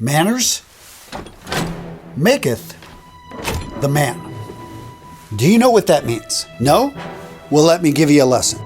Manners maketh the man. Do you know what that means? No? Well, let me give you a lesson.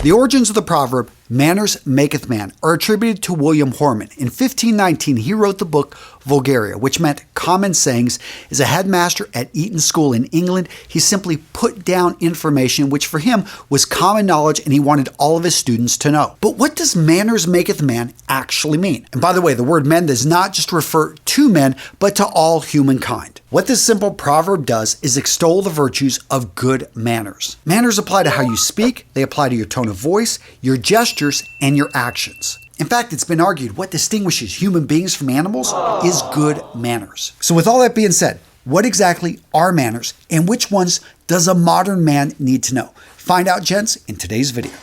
The origins of the proverb, Manners Maketh Man, are attributed to William Horman. In 1519, he wrote the book Vulgaria, which meant common sayings. As a headmaster at Eton School in England, he simply put down information which for him was common knowledge and he wanted all of his students to know. But what does Manners Maketh Man actually mean? And by the way, the word men does not just refer to men, but to all humankind. What this simple proverb does is extol the virtues of good manners. Manners apply to how you speak, they apply to your tone of voice, your gestures, and your actions. In fact, it's been argued what distinguishes human beings from animals is good manners. So with all that being said, what exactly are manners and which ones does a modern man need to know? Find out, gents, in today's video.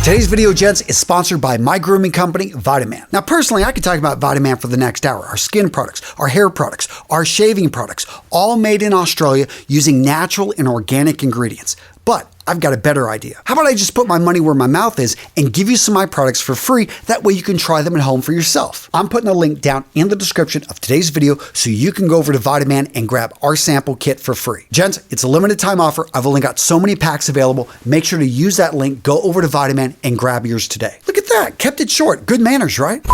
Today's video, gents, is sponsored by my grooming company, Vitaman. Now, personally, I could talk about Vitaman for the next hour. Our skin products, our hair products, our shaving products, all made in Australia using natural and organic ingredients. But I've got a better idea. How about I just put my money where my mouth is and give you some of my products for free? That way you can try them at home for yourself. I'm putting a link down in the description of today's video so you can go over to Vitaman and grab our sample kit for free. Gents, it's a limited time offer. I've only got so many packs available. Make sure to use that link, go over to Vitaman and grab yours today. Look at that, kept it short. Good manners, right?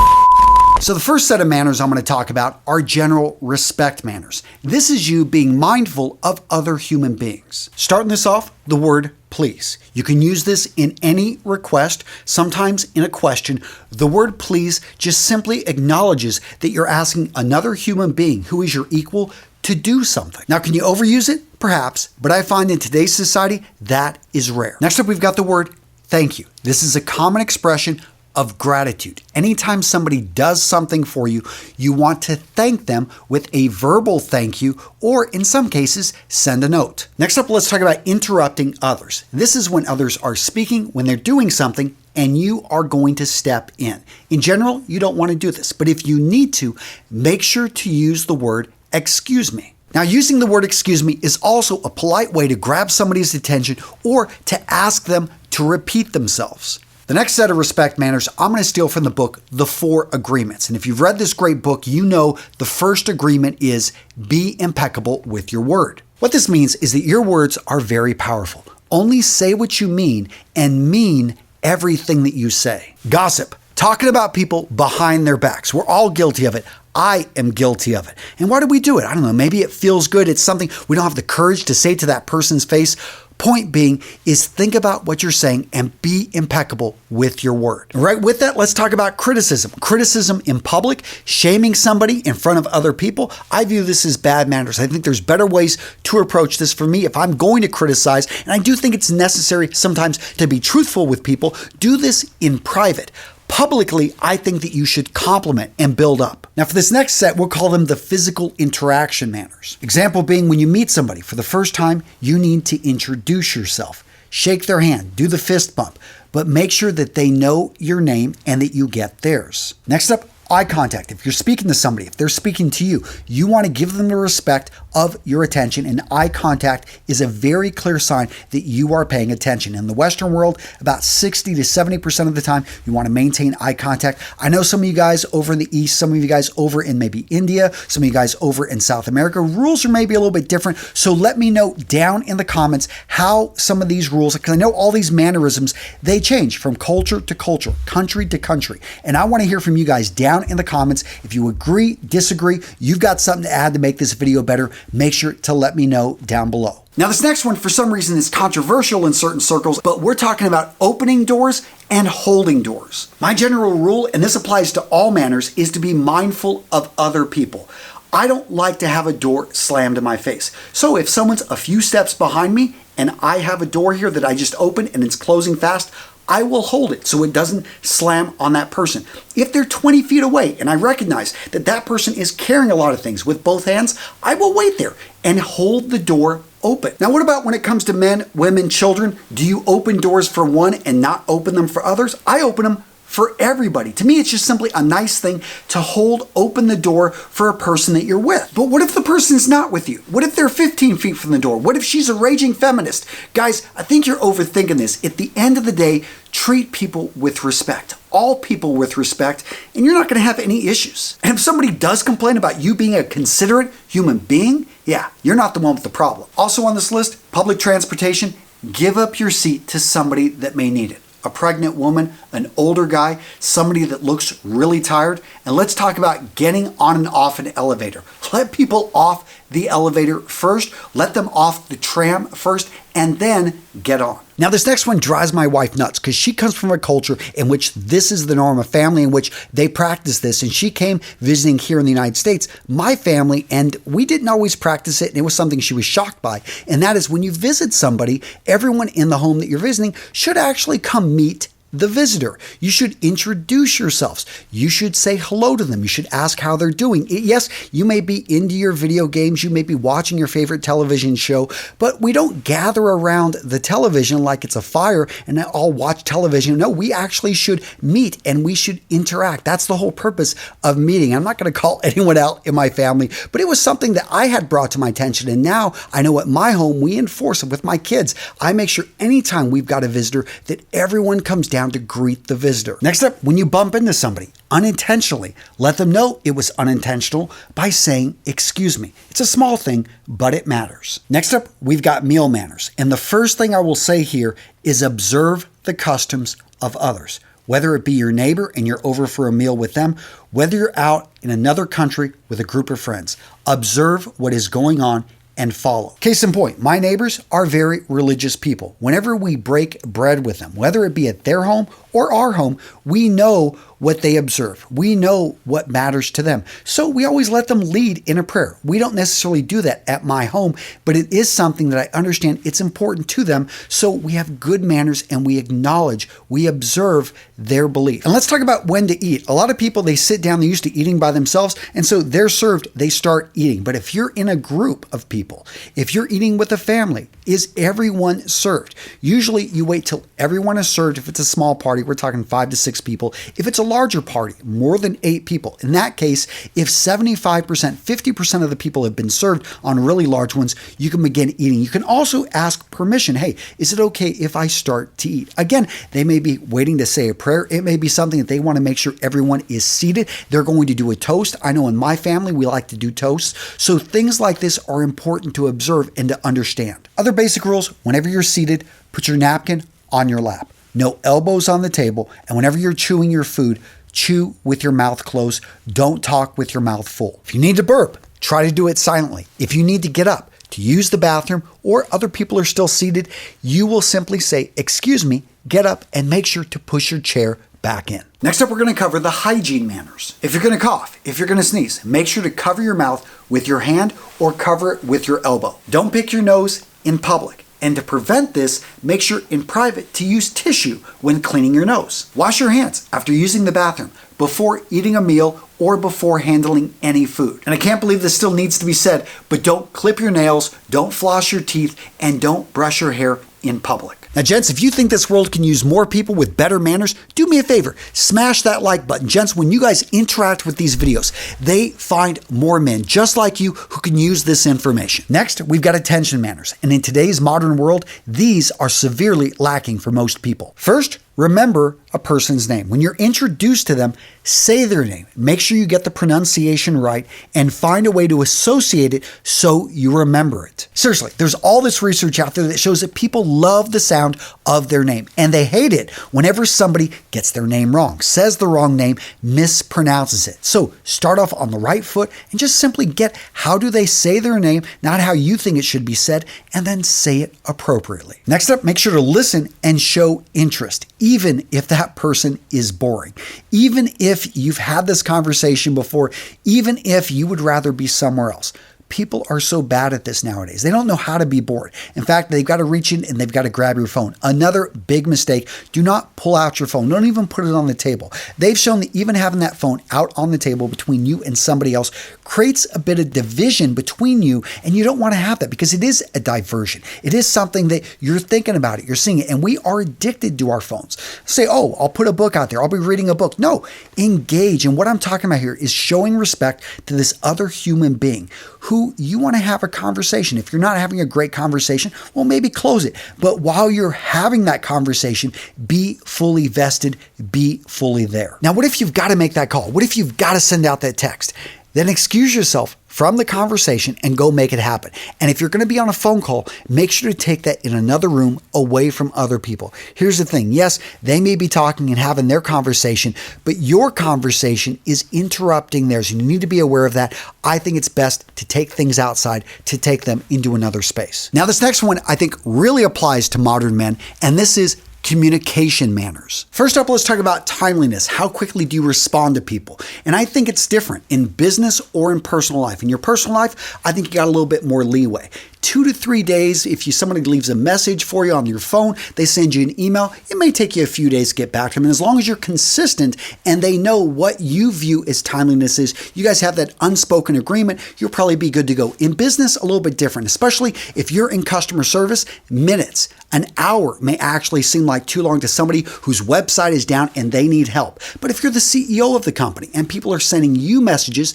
So the first set of manners I'm going to talk about are general respect manners. This is you being mindful of other human beings. Starting this off, the word please. You can use this in any request, sometimes in a question. The word please just simply acknowledges that you're asking another human being who is your equal to do something. Now, can you overuse it? Perhaps, but I find in today's society that is rare. Next up, we've got the word thank you. This is a common expression of gratitude. Anytime somebody does something for you, you want to thank them with a verbal thank you, or in some cases, send a note. Next up, let's talk about interrupting others. This is when others are speaking, when they're doing something, and you are going to step in. In general, you don't want to do this, but if you need to, make sure to use the word excuse me. Now, using the word excuse me is also a polite way to grab somebody's attention or to ask them to repeat themselves. The next set of respect manners I'm going to steal from the book, The 4 Agreements. And if you've read this great book, you know the first agreement is be impeccable with your word. What this means is that your words are very powerful. Only say what you mean and mean everything that you say. Gossip, talking about people behind their backs. We're all guilty of it. I am guilty of it. And why do we do it? I don't know. Maybe it feels good. It's something we don't have the courage to say to that person's face. Point being is think about what you're saying and be impeccable with your word. Right with that, let's talk about criticism. Criticism in public, shaming somebody in front of other people. I view this as bad manners. I think there's better ways to approach this for me. If I'm going to criticize, and I do think it's necessary sometimes to be truthful with people, do this in private. Publicly, I think that you should compliment and build up. Now, for this next set, we'll call them the physical interaction manners. Example being when you meet somebody for the first time, you need to introduce yourself. Shake their hand, do the fist bump, but make sure that they know your name and that you get theirs. Next up, eye contact. If you're speaking to somebody, if they're speaking to you, you want to give them the respect of your attention, and eye contact is a very clear sign that you are paying attention. In the Western world, about 60 to 70% of the time, you want to maintain eye contact. I know some of you guys over in the East, some of you guys over in maybe India, some of you guys over in South America, rules are maybe a little bit different. So let me know down in the comments how some of these rules, because I know all these mannerisms, they change from culture to culture, country to country. And I want to hear from you guys down in the comments. If you agree, disagree, you've got something to add to make this video better, make sure to let me know down below. Now, this next one, for some reason, is controversial in certain circles, but we're talking about opening doors and holding doors. My general rule, and this applies to all manners, is to be mindful of other people. I don't like to have a door slammed in my face. So if someone's a few steps behind me and I have a door here that I just opened and it's closing fast, I will hold it so it doesn't slam on that person. If they're 20 feet away and I recognize that that person is carrying a lot of things with both hands, I will wait there and hold the door open. Now, what about when it comes to men, women, children? Do you open doors for one and not open them for others? I open them for everybody. To me, it's just simply a nice thing to hold open the door for a person that you're with. But what if the person's not with you? What if they're 15 feet from the door? What if she's a raging feminist? Guys, I think you're overthinking this. At the end of the day, treat people with respect. All people with respect, and you're not going to have any issues. And if somebody does complain about you being a considerate human being, yeah, you're not the one with the problem. Also on this list, public transportation, give up your seat to somebody that may need it. A pregnant woman, an older guy, somebody that looks really tired. And let's talk about getting on and off an elevator. Let people off the elevator first, let them off the tram first, and then get on. Now, this next one drives my wife nuts because she comes from a culture in which this is the norm, a family in which they practice this. And she came visiting here in the United States, my family, and we didn't always practice it. And it was something she was shocked by. And that is when you visit somebody, everyone in the home that you're visiting should actually come meet the visitor. You should introduce yourselves. You should say hello to them. You should ask how they're doing. Yes, you may be into your video games. You may be watching your favorite television show, but we don't gather around the television like it's a fire and all watch television. No, we actually should meet and we should interact. That's the whole purpose of meeting. I'm not going to call anyone out in my family, but it was something that I had brought to my attention. And now I know at my home, we enforce it with my kids. I make sure anytime we've got a visitor that everyone comes down to greet the visitor. Next up, when you bump into somebody unintentionally, let them know it was unintentional by saying, "Excuse me." It's a small thing, but it matters. Next up, we've got meal manners. And the first thing I will say here is observe the customs of others. Whether it be your neighbor and you're over for a meal with them, whether you're out in another country with a group of friends, observe what is going on and follow. Case in point, my neighbors are very religious people. Whenever we break bread with them, whether it be at their home or our home, we know what they observe. We know what matters to them. So we always let them lead in a prayer. We don't necessarily do that at my home, but it is something that I understand it's important to them. So we have good manners and we acknowledge, we observe their belief. And let's talk about when to eat. A lot of people, they sit down, they're used to eating by themselves. And so they're served, they start eating. But if you're in a group of people, if you're eating with a family, is everyone served? Usually you wait till everyone is served. If it's a small party, we're talking 5 to 6 people. If it's a larger party, more than 8 people. In that case, if 75%, 50% of the people have been served on really large ones, you can begin eating. You can also ask permission. Hey, is it okay if I start to eat? Again, they may be waiting to say a prayer. It may be something that they want to make sure everyone is seated. They're going to do a toast. I know in my family, we like to do toasts. So things like this are important to observe and to understand. Other basic rules, whenever you're seated, put your napkin on your lap. No elbows on the table, and whenever you're chewing your food, chew with your mouth closed. Don't talk with your mouth full. If you need to burp, try to do it silently. If you need to get up to use the bathroom or other people are still seated, you will simply say, "Excuse me," get up, and make sure to push your chair back in. Next up, we're going to cover the hygiene manners. If you're going to cough, if you're going to sneeze, make sure to cover your mouth with your hand or cover it with your elbow. Don't pick your nose in public. And to prevent this, make sure in private to use tissue when cleaning your nose. Wash your hands after using the bathroom, before eating a meal, or before handling any food. And I can't believe this still needs to be said, but don't clip your nails, don't floss your teeth, and don't brush your hair in public. Now, gents, if you think this world can use more people with better manners, do me a favor, smash that like button. Gents, when you guys interact with these videos, they find more men just like you who can use this information. Next, we've got attention manners. And in today's modern world, these are severely lacking for most people. First, remember a person's name. When you're introduced to them, say their name. Make sure you get the pronunciation right and find a way to associate it so you remember it. Seriously, there's all this research out there that shows that people love the sound of their name and they hate it whenever somebody gets their name wrong, says the wrong name, mispronounces it. So start off on the right foot and just simply get how do they say their name, not how you think it should be said, and then say it appropriately. Next up, make sure to listen and show interest, even if that person is boring, even if you've had this conversation before, even if you would rather be somewhere else. People are so bad at this nowadays. They don't know how to be bored. In fact, they've got to reach in and they've got to grab your phone. Another big mistake, do not pull out your phone. Don't even put it on the table. They've shown that even having that phone out on the table between you and somebody else creates a bit of division between you, and you don't want to have that because it is a diversion. It is something that you're thinking about it, you're seeing it, and we are addicted to our phones. Say, oh, I'll put a book out there. I'll be reading a book. No, engage. And what I'm talking about here is showing respect to this other human being who you want to have a conversation. If you're not having a great conversation, well, maybe close it. But while you're having that conversation, be fully vested, be fully there. Now, what if you've got to make that call? What if you've got to send out that text? Then excuse yourself from the conversation and go make it happen. And if you're going to be on a phone call, make sure to take that in another room away from other people. Here's the thing. Yes, they may be talking and having their conversation, but your conversation is interrupting theirs. And you need to be aware of that. I think it's best to take things outside, to take them into another space. Now, this next one I think really applies to modern men, and this is communication manners. First up, let's talk about timeliness. How quickly do you respond to people? And I think it's different in business or in personal life. In your personal life, I think you got a little bit more leeway. 2 to 3 days, if somebody leaves a message for you on your phone, they send you an email, it may take you a few days to get back to them. And as long as you're consistent and they know what you view as timeliness is, you guys have that unspoken agreement, you'll probably be good to go. In business, a little bit different, especially if you're in customer service, minutes, an hour may actually seem like too long to somebody whose website is down and they need help. But if you're the CEO of the company and people are sending you messages,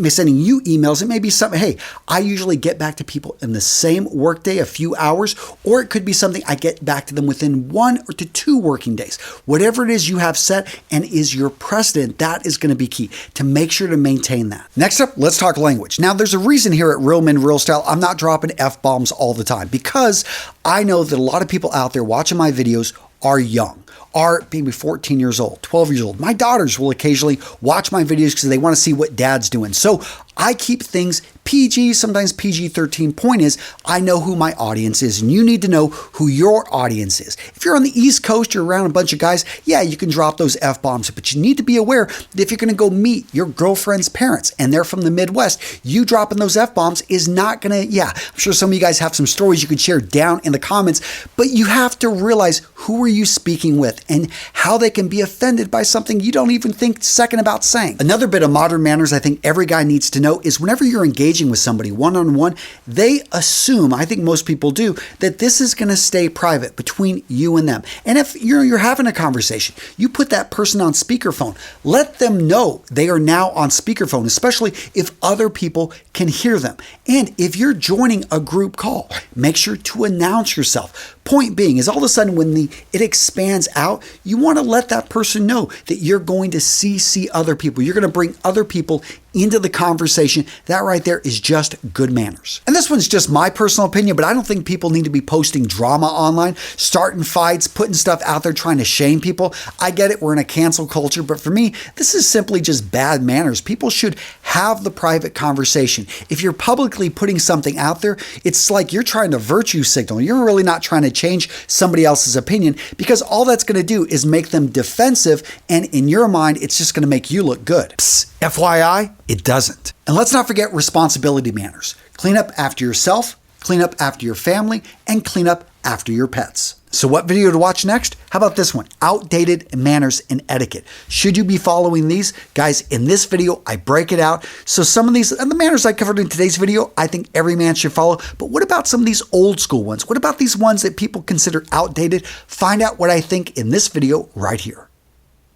sending you emails, it may be something, hey, I usually get back to people in the same workday, a few hours, or it could be something I get back to them within 1 or 2 working days. Whatever it is you have set and is your precedent, that is going to be key to make sure to maintain that. Next up, let's talk language. Now, there's a reason here at Real Men Real Style I'm not dropping F-bombs all the time, because I know that a lot of people out there watching my videos are young, are maybe 14 years old, 12 years old. My daughters will occasionally watch my videos because they want to see what dad's doing. So I keep things PG, sometimes PG-13. Point is, I know who my audience is, and you need to know who your audience is. If you're on the East Coast, you're around a bunch of guys, yeah, you can drop those F-bombs, but you need to be aware that if you're going to go meet your girlfriend's parents and they're from the Midwest, you dropping those F-bombs is not going to, I'm sure some of you guys have some stories you could share down in the comments, but you have to realize who are you speaking with and how they can be offended by something you don't even think second about saying. Another bit of modern manners I think every guy needs to know is whenever you're engaging with somebody one-on-one, they assume, I think most people do, that this is going to stay private between you and them. And if you're having a conversation, you put that person on speakerphone. Let them know they are now on speakerphone, especially if other people can hear them. And if you're joining a group call, make sure to announce yourself. Point being is all of a sudden when it expands out, you want to let that person know that you're going to CC other people. You're going to bring other people into the conversation. That right there is just good manners. And this one's just my personal opinion, but I don't think people need to be posting drama online, starting fights, putting stuff out there, trying to shame people. I get it, we're in a cancel culture, but for me, this is simply just bad manners. People should have the private conversation. If you're publicly putting something out there, it's like you're trying to virtue signal. You're really not trying to change somebody else's opinion, because all that's going to do is make them defensive, and in your mind, it's just going to make you look good. Psst, FYI, it doesn't. And let's not forget responsibility manners. Clean up after yourself, clean up after your family, and clean up after your pets. So what video to watch next? How about this one? Outdated manners and etiquette. Should you be following these? Guys, in this video, I break it out. So some of these, and the manners I covered in today's video, I think every man should follow. But what about some of these old school ones? What about these ones that people consider outdated? Find out what I think in this video right here.